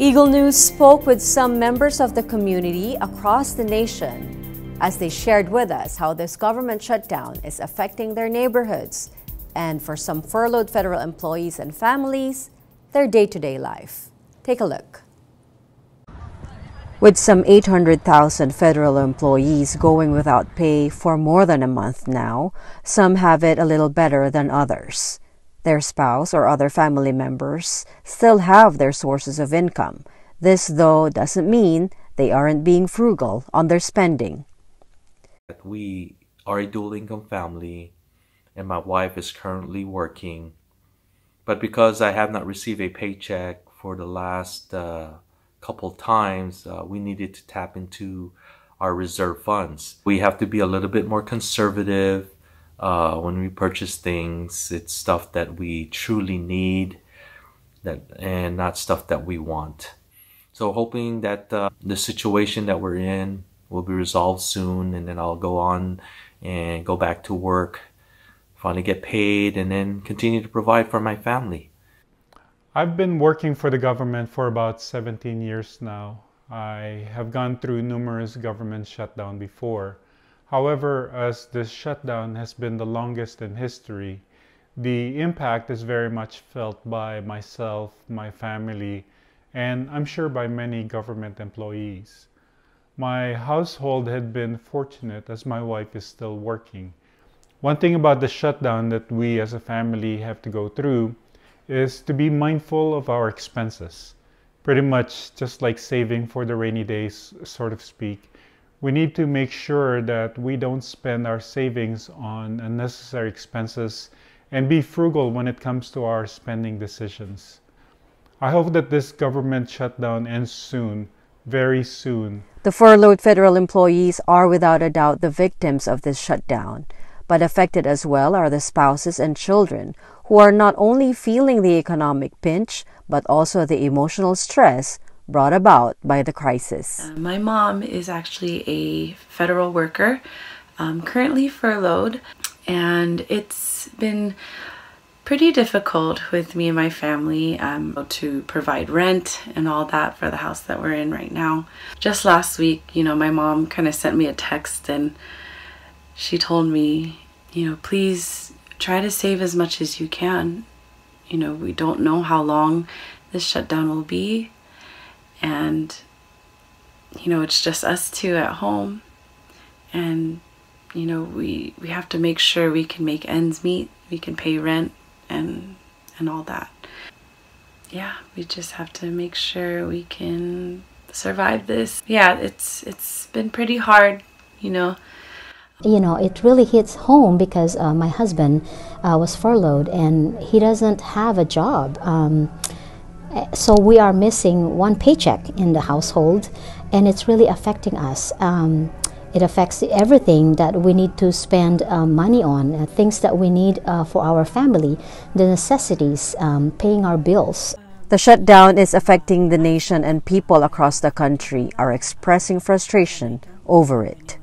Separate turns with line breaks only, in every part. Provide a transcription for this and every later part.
Eagle News spoke with some members of the community across the nation as they shared with us how this government shutdown is affecting their neighborhoods and, for some furloughed federal employees and families, their day-to-day life. Take a look. With some 800,000 federal employees going without pay for more than a month now, some have it a little better than others. Their spouse or other family members still have their sources of income. This, though, doesn't mean they aren't being frugal on their spending.
We are a dual-income family, and my wife is currently working. But because I have not received a paycheck for the last couple times, we needed to tap into our reserve funds. We have to be a little bit more conservative when we purchase things. It's stuff that we truly need and not stuff that we want. So hoping that the situation that we're in will be resolved soon, and then I'll go on and go back to work, finally get paid, and then continue to provide for my family.
I've been working for the government for about 17 years now. I have gone through numerous government shutdowns before. However, as this shutdown has been the longest in history, the impact is very much felt by myself, my family, and I'm sure by many government employees. My household had been fortunate as my wife is still working. One thing about the shutdown that we as a family have to go through is to be mindful of our expenses. Pretty much just like saving for the rainy days, so to speak. We need to make sure that we don't spend our savings on unnecessary expenses and be frugal when it comes to our spending decisions. I hope that this government shutdown ends soon, very soon.
The furloughed federal employees are without a doubt the victims of this shutdown, but affected as well are the spouses and children who are not only feeling the economic pinch, but also the emotional stress brought about by the crisis.
My mom is actually a federal worker, currently furloughed, and it's been pretty difficult with me and my family to provide rent and all that for the house that we're in right now. Just last week, my mom kind of sent me a text and she told me, please try to save as much as you can. We don't know how long this shutdown will be, and it's just us two at home, and we have to make sure we can make ends meet, we can pay rent and all that. Yeah, we just have to make sure we can survive this. Yeah, it's been pretty hard,
It really hits home because my husband was furloughed and he doesn't have a job. So we are missing one paycheck in the household, and it's really affecting us. It affects everything that we need to spend money on, things that we need for our family, the necessities, paying our bills.
The shutdown is affecting the nation, and people across the country are expressing frustration over it.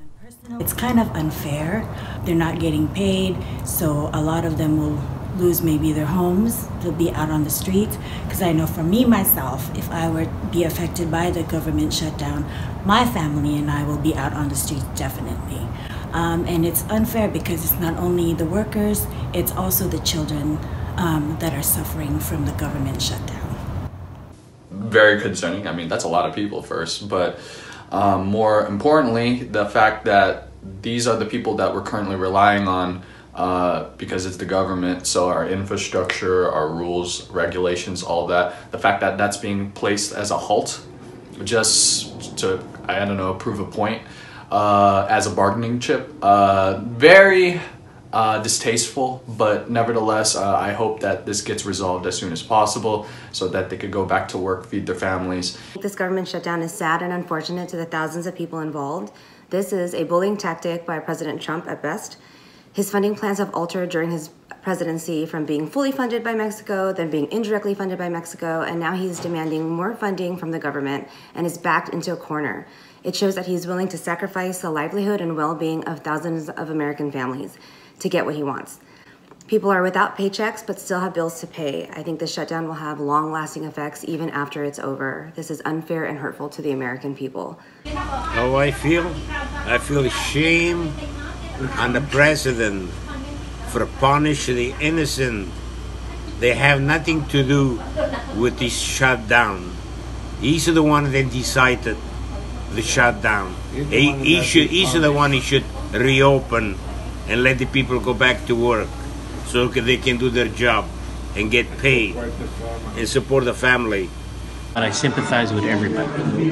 It's kind of unfair. They're not getting paid, so a lot of them will lose maybe their homes. They'll be out on the streets. Because I know for me, myself, if I were to be affected by the government shutdown, my family and I will be out on the streets definitely. And it's unfair because it's not only the workers, it's also the children that are suffering from the government shutdown.
Very concerning. I mean, that's a lot of people first, but more importantly, the fact that these are the people that we're currently relying on because it's the government, so our infrastructure, our rules, regulations, all that. The fact that that's being placed as a halt, just to, I don't know, prove a point, as a bargaining chip. Very distasteful, but nevertheless, I hope that this gets resolved as soon as possible so that they could go back to work, feed their families.
This government shutdown is sad and unfortunate to the thousands of people involved. This is a bullying tactic by President Trump at best. His funding plans have altered during his presidency from being fully funded by Mexico, then being indirectly funded by Mexico, and now he's demanding more funding from the government and is backed into a corner. It shows that he's willing to sacrifice the livelihood and well-being of thousands of American families to get what he wants. People are without paychecks but still have bills to pay. I think the shutdown will have long-lasting effects even after it's over. This is unfair and hurtful to the American people.
How I feel? I feel shame on the president for punishing the innocent. They have nothing to do with this shutdown. He's the one that decided the shutdown. He's the one he should reopen and let the people go back to work so they can do their job and get paid and support the family.
But I sympathize with everybody,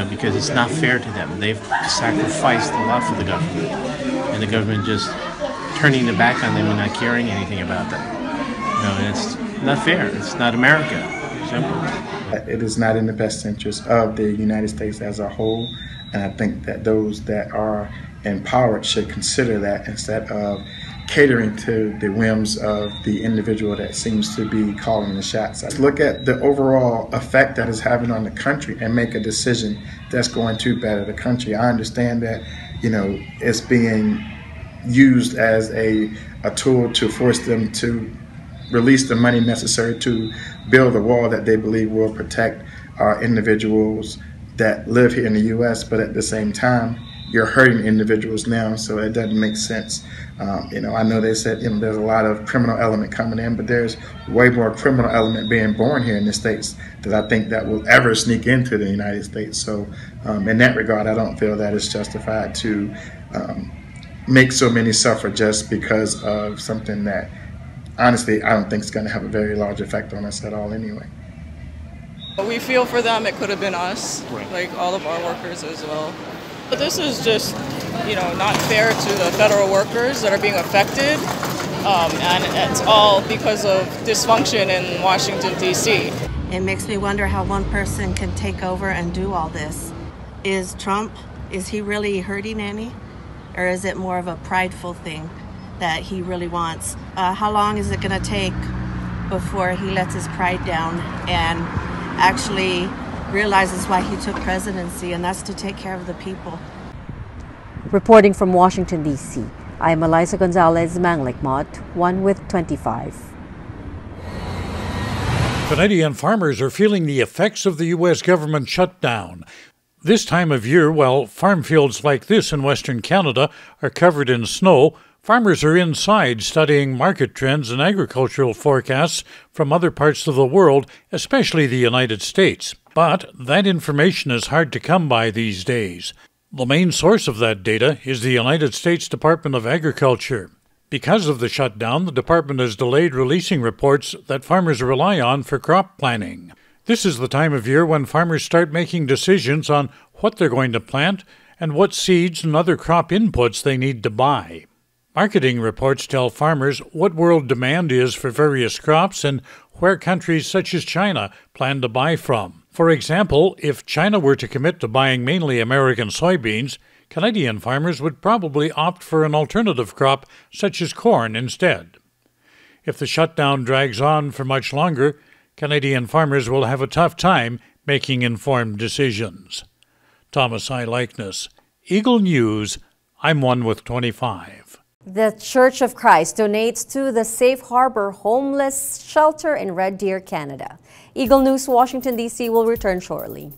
because it's not fair to them. They've sacrificed a lot for the government, and the government just turning their back on them and not caring anything about them. It's not fair. It's not America. Simple.
It is not in the best interest of the United States as a whole, and I think that those that are empowered should consider that instead of catering to the whims of the individual that seems to be calling the shots. Look at the overall effect that is having on the country and make a decision that's going to better the country. I understand that, it's being used as a tool to force them to release the money necessary to build a wall that they believe will protect our individuals that live here in the U.S., but at the same time, you're hurting individuals now, so it doesn't make sense. I know they said there's a lot of criminal element coming in, but there's way more criminal element being born here in the States that I think that will ever sneak into the United States. So in that regard, I don't feel that it's justified to make so many suffer just because of something that, honestly, I don't think is going to have a very large effect on us at all anyway.
We feel for them. It could have been us, like all of our workers as well. But this is just, not fair to the federal workers that are being affected, and it's all because of dysfunction in Washington, D.C.
It makes me wonder how one person can take over and do all this. Is Trump, is he really hurting any? Or is it more of a prideful thing that he really wants? How long is it going to take before he lets his pride down and actually realizes why he took presidency, and that's to take care of the people?
Reporting from Washington, D.C., I'm Eliza Gonzalez Manglikmot, 1 with 25.
Canadian farmers are feeling the effects of the U.S. government shutdown. This time of year, while farm fields like this in Western Canada are covered in snow, farmers are inside studying market trends and agricultural forecasts from other parts of the world, especially the United States. But that information is hard to come by these days. The main source of that data is the United States Department of Agriculture. Because of the shutdown, the department has delayed releasing reports that farmers rely on for crop planning. This is the time of year when farmers start making decisions on what they're going to plant and what seeds and other crop inputs they need to buy. Marketing reports tell farmers what world demand is for various crops and where countries such as China plan to buy from. For example, if China were to commit to buying mainly American soybeans, Canadian farmers would probably opt for an alternative crop such as corn instead. If the shutdown drags on for much longer, Canadian farmers will have a tough time making informed decisions. Thomas I. Likeness, Eagle News, I'm 1 with 25.
The Church of Christ donates to the Safe Harbor Homeless Shelter in Red Deer, Canada. Eagle News, Washington, D.C. will return shortly.